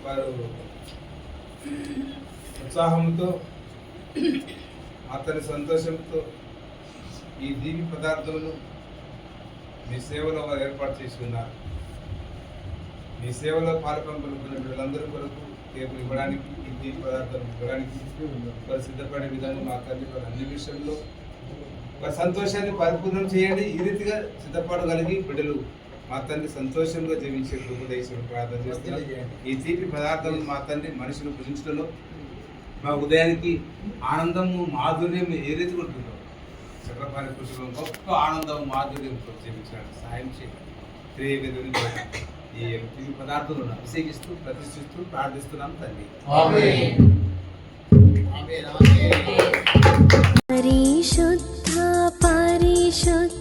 వారు ఉత్సాహంతో అతని సంతోషంతో ఈ దీవి పదార్థములు మీ సేవలో వారు ఏర్పాటు చేసి ఉన్నారు. మీ సేవలో పాల్పంపుకున్న వీళ్ళందరి కొరకు కేబుల్ ఇవ్వడానికి, ఈ దీవి పదార్థాలు ఇవ్వడానికి వారు సిద్ధపడే విధంగా మా తల్లి వారు అన్ని విషయంలో వారి సంతోషాన్ని పరిపూర్ణం చేయండి. ఈ రీతిగా సిద్ధపడగలిగి బిడ్డలు మా తండ్రి సంతోషంగా జీవించే కృపదేశం ప్రార్థన చేస్తున్నాం. ఈ తీపి పదార్థాలను మా తండ్రి మనుషులు భుజించడంలో మా ఉదయానికి ఆనందము మాధుర్యం ఏ రీతిగా ఉంటుందో చక్రపాణి కృషిలో గొప్ప ఆనందము మాధుర్యంతో జీవించడానికి సహాయం చేయండి. ఈ తీపి పదార్థాలను అభిషేకిస్తూ ప్రతిష్ఠిస్తూ ప్రార్థిస్తున్నాం తండ్రి. పరిశుద్ధ పరిశుద్ధ